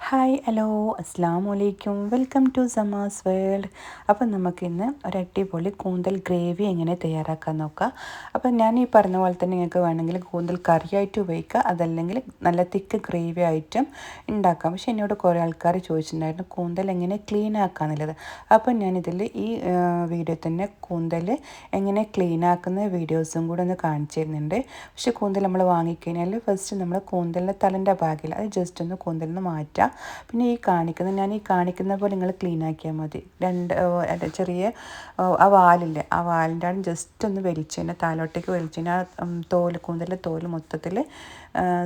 Hi hello അസ്സാം വലൈക്കും welcome to സമാസ് world. അപ്പം നമുക്കിന്ന് ഒരു അടിപൊളി കൂന്തൽ ഗ്രേവി എങ്ങനെ തയ്യാറാക്കാൻ നോക്കാം. അപ്പം ഞാൻ ഈ പറഞ്ഞ പോലെ തന്നെ നിങ്ങൾക്ക് വേണമെങ്കിൽ കൂന്തൽ കറിയായിട്ട് ഉപയോഗിക്കുക, അതല്ലെങ്കിൽ നല്ല തിക്ക് ഗ്രേവി ആയിട്ടും ഉണ്ടാക്കാം. പക്ഷേ എന്നോട് കുറേ ആൾക്കാർ ചോദിച്ചിട്ടുണ്ടായിരുന്നു കൂന്തൽ എങ്ങനെ ക്ലീൻ ആക്കാന്നുള്ളത്. അപ്പം ഞാനിതിൽ ഈ വീഡിയോ തന്നെ കൂന്തൽ എങ്ങനെ ക്ലീൻ ആക്കുന്ന വീഡിയോസും കൂടെ ഒന്ന് കാണിച്ചു തരുന്നുണ്ട്. പക്ഷേ കൂന്തൽ നമ്മൾ വാങ്ങിക്കഴിഞ്ഞാൽ ഫസ്റ്റ് നമ്മൾ കൂന്തലിൻ്റെ തലൻ്റെ ഭാഗമില്ല, അത് ജസ്റ്റ് ഒന്ന് കൂന്തലിൽ നിന്ന് മാറ്റുക. പിന്നെ ഞാൻ ഈ കാണിക്കുന്ന പോലെ നിങ്ങൾ ക്ലീൻ ആക്കിയാൽ മതി. ചെറിയ ആ വാലിൻ്റെ അവിടെ ജസ്റ്റ് ഒന്ന് വലിച്ചതിൻ്റെ താലോട്ടേക്ക് വലിച്ചതിന് ആ കൂന്തലിൻ്റെ തോല് മൊത്തത്തിൽ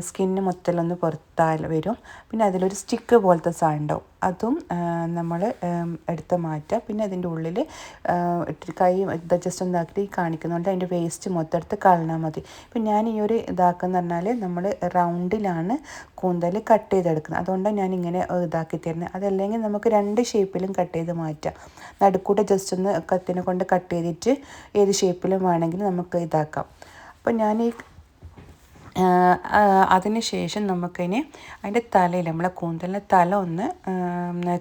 സ്കിന്ന് മൊത്തത്തിലൊന്ന് പുറത്താൽ വരും. പിന്നെ അതിലൊരു സ്റ്റിക്ക് പോലത്തെ സാധനം ഉണ്ടാവും, അതും നമ്മൾ എടുത്ത് മാറ്റുക. പിന്നെ അതിൻ്റെ ഉള്ളിൽ കൈ ജസ്റ്റ് ഒന്ന് ഇതാക്കി കാണിക്കുന്നുണ്ട്, അതിൻ്റെ വേസ്റ്റ് മൊത്തം എടുത്ത് കളഞ്ഞാൽ മതി. ഇപ്പം ഞാൻ ഈ ഒരു ഇതാക്കുന്ന പറഞ്ഞാൽ നമ്മൾ റൗണ്ടിലാണ് കൂന്തൽ കട്ട് ചെയ്തെടുക്കുന്നത്, അതുകൊണ്ടാണ് ഞാൻ ഇങ്ങനെ ഇതാക്കി തരുന്നത്. അതല്ലെങ്കിൽ നമുക്ക് രണ്ട് ഷേപ്പിലും കട്ട് ചെയ്ത് മാറ്റാം. നടുക്കൂടെ ജസ്റ്റ് ഒന്ന് കത്തിനെ കൊണ്ട് കട്ട് ചെയ്തിട്ട് ഏത് ഷേപ്പിലും വേണമെങ്കിൽ നമുക്ക് ഇതാക്കാം. അപ്പം ഞാൻ ഈ അതിന് ശേഷം നമുക്കിനി അതിൻ്റെ തലയിൽ നമ്മളെ കൂന്തലിൻ്റെ തല ഒന്ന്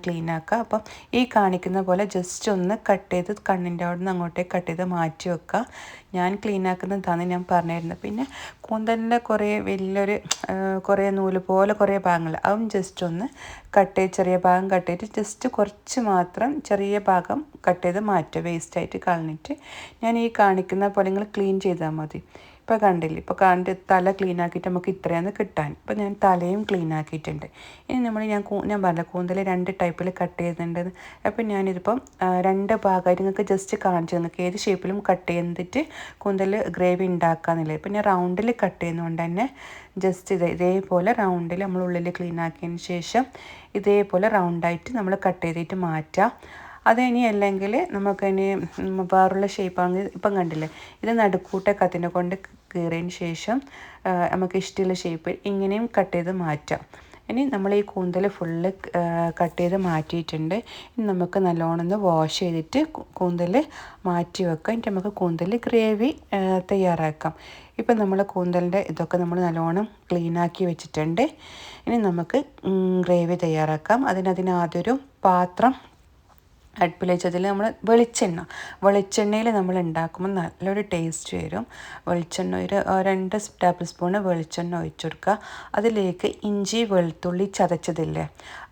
ക്ലീൻ ആക്കുക. അപ്പം ഈ കാണിക്കുന്ന പോലെ ജസ്റ്റ് ഒന്ന് കട്ട് ചെയ്ത് കണ്ണിൻ്റെ അവിടെ നിന്ന് അങ്ങോട്ടേക്ക് കട്ട് ചെയ്ത് മാറ്റി വെക്കുക. ഞാൻ ക്ലീൻ ആക്കുന്നതാണ് ഞാൻ പറഞ്ഞിരുന്നത്. പിന്നെ കൂന്തലിൻ്റെ കുറേ നൂല് പോലെ കുറേ ഭാഗങ്ങൾ അതും ജസ്റ്റ് ഒന്ന് ചെറിയ ഭാഗം കട്ട് ചെയ്തിട്ട് ജസ്റ്റ് കുറച്ച് മാത്രം ചെറിയ ഭാഗം കട്ട് ചെയ്ത് മാറ്റുക, വേസ്റ്റായിട്ട് കളഞ്ഞിട്ട്. ഞാൻ ഈ കാണിക്കുന്ന പോലെ നിങ്ങൾ ക്ലീൻ ചെയ്താൽ മതി. ഇപ്പോൾ കണ്ടില്ലേ, ഇപ്പോൾ തല ക്ലീൻ ആക്കിയിട്ട് നമുക്ക് ഇത്രയാണ് കിട്ടാൻ. ഇപ്പോൾ ഞാൻ തലയും ക്ലീൻ ആക്കിയിട്ടുണ്ട്. ഇനി ഞാൻ പറഞ്ഞ കൂന്തൽ രണ്ട് ടൈപ്പിൽ കട്ട് ചെയ്യുന്നുണ്ടെന്ന്. അപ്പം ഞാനിതിപ്പം രണ്ട് ഭാഗമായിട്ട് നിങ്ങൾക്ക് ജസ്റ്റ് കാണിച്ചു, നിങ്ങൾക്ക് ഏത് ഷേപ്പിലും കട്ട് ചെയ്തിട്ട് കൂന്തൽ ഗ്രേവി ഉണ്ടാക്കാമെന്നില്ല. ഇപ്പം ഞാൻ റൗണ്ടിൽ കട്ട് ചെയ്യുന്നതുകൊണ്ട് തന്നെ ജസ്റ്റ് ഇതേപോലെ റൗണ്ടിൽ നമ്മൾ ഉള്ളിൽ ക്ലീൻ ആക്കിയതിന് ശേഷം ഇതേപോലെ റൗണ്ടായിട്ട് നമ്മൾ കട്ട് ചെയ്തിട്ട് മാറ്റാം. അതിനി അല്ലെങ്കിൽ നമുക്കിനി വേറുള്ള ഷേപ്പാണെങ്കിൽ ഇപ്പം കണ്ടില്ലേ, ഇത് നടുക്കൂട്ടെ കത്തിനെ കൊണ്ട് കീറിയതിന് ശേഷം നമുക്ക് ഇഷ്ടമുള്ള ഷേപ്പ് ഇങ്ങനെയും കട്ട് ചെയ്ത് മാറ്റാം. ഇനി നമ്മൾ ഈ കൂന്തൽ ഫുള്ള് കട്ട് ചെയ്ത് മാറ്റിയിട്ടുണ്ട്. ഇനി നമുക്ക് നല്ലോണം ഒന്ന് വാഷ് ചെയ്തിട്ട് കൂന്തൽ മാറ്റി വെക്കാം. എന്നിട്ട് നമുക്ക് കൂന്തൽ ഗ്രേവി തയ്യാറാക്കാം. ഇപ്പം നമ്മൾ കൂന്തലിൻ്റെ ഇതൊക്കെ നമ്മൾ നല്ലോണം ക്ലീനാക്കി വെച്ചിട്ടുണ്ട്. ഇനി നമുക്ക് ഗ്രേവി തയ്യാറാക്കാം. അതിനാദ്യൊരു പാത്രം അടുപ്പിൽ വെച്ചതിൽ നമ്മൾ വെളിച്ചെണ്ണയിൽ നമ്മൾ ഉണ്ടാക്കുമ്പോൾ നല്ലൊരു ടേസ്റ്റ് വരും. വെളിച്ചെണ്ണ ഒരു 2 ടേബിൾ സ്പൂണ് വെളിച്ചെണ്ണ ഒഴിച്ചു കൊടുക്കുക. അതിലേക്ക് ഇഞ്ചി വെളുത്തുള്ളി ചതച്ചതില്ലേ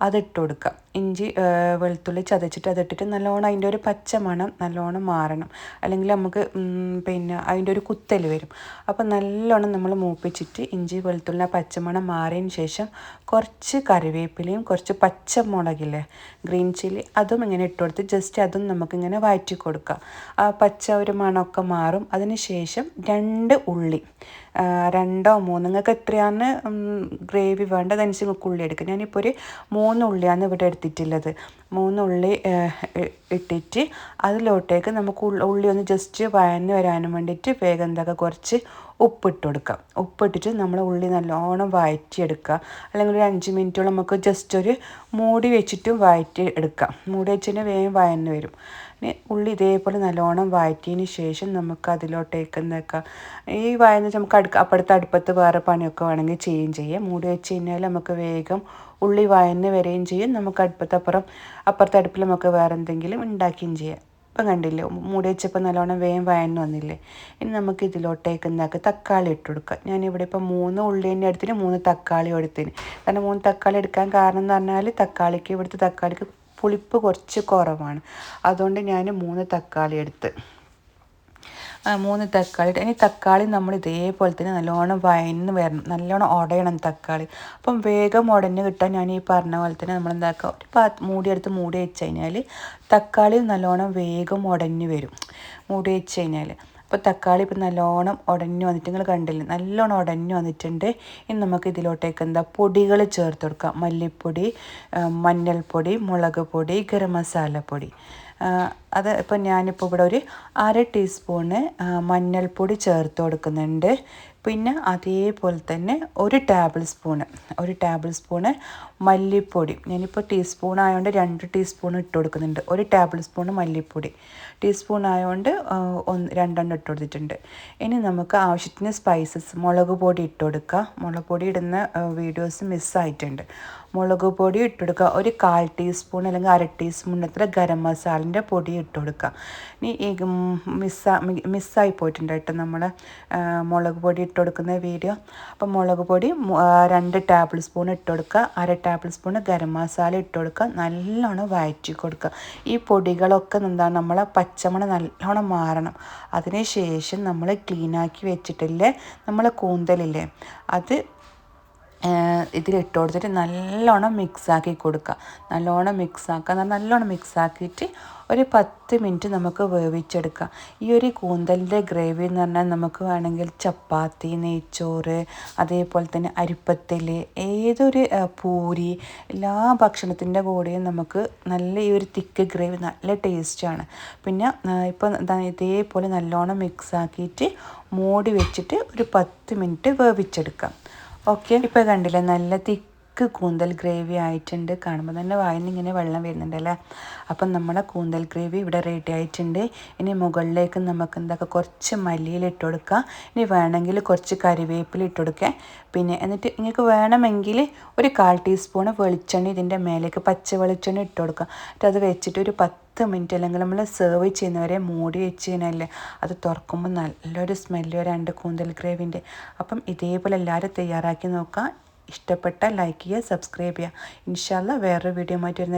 അതിട്ട് കൊടുക്കുക. ഇഞ്ചി വെളുത്തുള്ളി ചതച്ചിട്ട് അതിട്ടിട്ട് നല്ലോണം അതിൻ്റെ ഒരു പച്ച മണം നല്ലോണം മാറണം, അല്ലെങ്കിൽ നമുക്ക് അതിൻ്റെ ഒരു കുത്തൽ വരും. അപ്പോൾ നല്ലോണം നമ്മൾ മൂപ്പിച്ചിട്ട് ഇഞ്ചി വെളുത്തുള്ളി പച്ചമണം മാറിയതിന് ശേഷം കുറച്ച് കറിവേപ്പിലയും കുറച്ച് പച്ചമുളകില്ലേ ഗ്രീൻ ചില്ലി അതും ഇങ്ങനെ ഇട്ട് കൊടുത്ത് ജസ്റ്റ് അതും നമുക്കിങ്ങനെ വഴറ്റി കൊടുക്കുക. ആ പച്ച ഒരു മണമൊക്കെ മാറും. അതിന് ശേഷം 2 ഉള്ളി, 2 or 3 നിങ്ങൾക്ക് എത്രയാണ് ഗ്രേവി വേണ്ടത് അതനുസരിച്ച് നിങ്ങൾക്ക് ഉള്ളി എടുക്കുക. ഞാനിപ്പോൾ ഒരു 3 ഉള്ളിയാണ് ഇവിടെ എടുത്തിട്ടുള്ളത്. 3 ഉള്ളി ഇട്ടിട്ട് അതിലോട്ടേക്ക് നമുക്ക് ഉള്ളി ഒന്ന് ജസ്റ്റ് വഴന്ന് വരാനും വേണ്ടിയിട്ട് വേഗം കുറച്ച് ഉപ്പിട്ട് കൊടുക്കാം. ഉപ്പിട്ടിട്ട് നമ്മൾ ഉള്ളി നല്ലോണം വഴറ്റിയെടുക്കുക. അല്ലെങ്കിൽ ഒരു 5 മിനിറ്റോളം നമുക്ക് ജസ്റ്റ് ഒരു മൂടി വെച്ചിട്ട് വഴറ്റി എടുക്കാം. മൂടി വെച്ചിട്ട് വേഗം വഴന്ന് വരും. ഉള്ളി ഇതേപോലെ നല്ലോണം വഴറ്റിയതിന് ശേഷം നമുക്ക് അതിലോട്ടേക്ക് ഈ വഴന്ന് നമുക്ക് അടുപ്പത്ത് വേറെ പണിയൊക്കെ വേണമെങ്കിൽ ചെയ്യാം. മൂടി വെച്ച് കഴിഞ്ഞാൽ നമുക്ക് വേഗം ഉള്ളി വഴന്ന് വരികയും ചെയ്യും. നമുക്ക് അപ്പുറത്തെ അടുപ്പിൽ നമുക്ക് വേറെ എന്തെങ്കിലും ഉണ്ടാക്കുകയും ചെയ്യാം. ഇപ്പം കണ്ടില്ലേ, മൂടി വെച്ചപ്പോൾ നല്ലോണം വേഗം വഴന്ന് വന്നില്ലേ. ഇനി നമുക്ക് ഇതിലോട്ടേക്ക് തക്കാളി ഇട്ട് കൊടുക്കുക. ഞാനിവിടെ ഇപ്പോൾ 3 ഉള്ളിൻ്റെ അടുത്തിന് 3 തക്കാളി എടുത്തിന്. കാരണം 3 തക്കാളി എടുക്കാൻ കാരണം എന്ന് പറഞ്ഞാൽ ഇവിടുത്തെ തക്കാളിക്ക് പുളിപ്പ് കുറച്ച് കുറവാണ്. അതുകൊണ്ട് ഞാൻ 3 തക്കാളി എടുത്ത് 3 തക്കാളി. ഇനി തക്കാളി നമ്മൾ ഇതേപോലെ തന്നെ നല്ലോണം വഴന്ന് വരണം, നല്ലോണം ഉടയണം തക്കാളി. അപ്പം വേഗം ഉടഞ്ഞ് കിട്ടാൻ ഞാൻ ഈ പറഞ്ഞ പോലെ തന്നെ നമ്മൾ ഒരു മൂടി വെച്ച് കഴിഞ്ഞാൽ തക്കാളി നല്ലോണം വേഗം ഉടഞ്ഞ് വരും. മൂടി വെച്ച് കഴിഞ്ഞാൽ അപ്പോൾ തക്കാളി ഇപ്പം നല്ലോണം ഉടഞ്ഞു വന്നിട്ട് നിങ്ങൾ കണ്ടില്ലേ, നല്ലോണം ഉടഞ്ഞു വന്നിട്ടുണ്ട്. ഇനി നമുക്ക് ഇതിലോട്ടേക്ക് പൊടികൾ ചേർത്ത് കൊടുക്കാം. മല്ലിപ്പൊടി, മഞ്ഞൾപ്പൊടി, മുളക് പൊടി, ഗരം മസാലപ്പൊടി. അത് ഇപ്പം ഞാനിപ്പോൾ ഇവിടെ ഒരു 1/2 ടീസ്പൂണ് മഞ്ഞൾപ്പൊടി ചേർത്ത് കൊടുക്കുന്നുണ്ട്. പിന്നെ അതേപോലെ തന്നെ ഒരു ടേബിൾ സ്പൂണ് മല്ലിപ്പൊടി. ഞാനിപ്പോൾ ടീസ്പൂൺ ആയതുകൊണ്ട് 2 ടീസ്പൂൺ ഇട്ട് കൊടുക്കുന്നുണ്ട്. 1 ടേബിൾ സ്പൂൺ മല്ലിപ്പൊടി, ടീസ്പൂൺ ആയതുകൊണ്ട് 2 ഇട്ട് കൊടുത്തിട്ടുണ്ട്. ഇനി നമുക്ക് ആവശ്യത്തിന് സ്പൈസസ്, മുളക് പൊടി ഇട്ട് കൊടുക്കുക. മുളക് പൊടി ഇടുന്ന വീഡിയോസ് മിസ്സായിട്ടുണ്ട്. മുളക് പൊടി ഇട്ട് കൊടുക്കുക. ഒരു 1/4 ടീസ്പൂൺ അല്ലെങ്കിൽ 1/2 ടീസ്പൂൺ അത്ര ഗരം മസാലൻ്റെ പൊടി ഇട്ട് കൊടുക്കുക. ഇനി ഈ മിസ്സായി പോയിട്ടുണ്ട് കേട്ടോ നമ്മൾ മുളക് പൊടി ഇട്ട് കൊടുക്കുന്ന വീഡിയോ. അപ്പോൾ മുളക് പൊടി 2 ടേബിൾ സ്പൂൺ ഇട്ട് കൊടുക്കുക. 1/2 ടേബിൾ സ്പൂൺ ഗരം മസാല ഇട്ട് കൊടുക്കുക. നല്ലോണം വഴറ്റി കൊടുക്കുക. ഈ പൊടികളൊക്കെ എന്താണ് നമ്മളെ പച്ചമണം നല്ലോണം മാറണം. അതിന് ശേഷം നമ്മൾ ക്ലീനാക്കി വെച്ചിട്ടില്ലേ നമ്മളെ കൂന്തലില്ലേ, അത് ഇതിലിട്ട് കൊടുത്തിട്ട് നല്ലോണം മിക്സാക്കി കൊടുക്കുക. നല്ലോണം മിക്സാക്കിയിട്ട് ഒരു 10 മിനിറ്റ് നമുക്ക് വേവിച്ചെടുക്കാം. ഈ ഒരു കൂന്തലിൻ്റെ ഗ്രേവി എന്ന് പറഞ്ഞാൽ നമുക്ക് വേണമെങ്കിൽ ചപ്പാത്തി, നെയ്ച്ചോറ്, അതേപോലെ തന്നെ അരിപ്പത്തിൽ, ഏതൊരു പൂരി, എല്ലാ ഭക്ഷണത്തിൻ്റെ കൂടെയും നമുക്ക് നല്ല ഈ ഒരു തിക്ക് ഗ്രേവി നല്ല ടേസ്റ്റാണ്. പിന്നെ ഇപ്പോൾ ഇതേപോലെ നല്ലോണം മിക്സാക്കിയിട്ട് മൂടി വെച്ചിട്ട് ഒരു 10 മിനിറ്റ് വേവിച്ചെടുക്കാം. ഓക്കെ, ഇപ്പോൾ കണ്ടില്ലേ നല്ല തിക്ക് കൂന്തൽ ഗ്രേവി ആയിട്ടുണ്ട്. കാണുമ്പോൾ തന്നെ വായിന്ന് ഇങ്ങനെ വെള്ളം വരുന്നുണ്ടല്ലേ. അപ്പം നമ്മുടെ കൂന്തൽ ഗ്രേവി ഇവിടെ റെഡി ആയിട്ടുണ്ട്. ഇനി മുകളിലേക്ക് നമുക്ക് കുറച്ച് മല്ലിയില ഇട്ട് കൊടുക്കുക. ഇനി വേണമെങ്കിൽ കുറച്ച് കരിവേപ്പില ഇട്ട് കൊടുക്കുക. പിന്നെ എന്നിട്ട് നിങ്ങൾക്ക് വേണമെങ്കിൽ ഒരു 1/4 ടീസ്പൂൺ വെളിച്ചെണ്ണ ഇതിൻ്റെ മേലേക്ക്, പച്ച വെളിച്ചെണ്ണ ഇട്ട് കൊടുക്കുക. എന്നിട്ട് അത് വെച്ചിട്ട് ഒരു 10 മിനിറ്റ് അല്ലെങ്കിൽ നമ്മൾ സെർവ് ചെയ്യുന്നവരെ മൂടി വെച്ച് കഴിഞ്ഞാൽ അത് തുറക്കുമ്പോൾ നല്ലൊരു സ്മെല്ല് വരാണ്ട് കൂന്തൽ ഗ്രേവിൻ്റെ. അപ്പം ഇതേപോലെ എല്ലാവരും തയ്യാറാക്കി നോക്കുക. ഇഷ്ടപ്പെട്ടാൽ ലൈക്ക് ചെയ്യുക, സബ്സ്ക്രൈബ് ചെയ്യുക. ഇൻഷാ അല്ലാഹ് വേറൊരു വീഡിയോ ആയിട്ട് വരുന്ന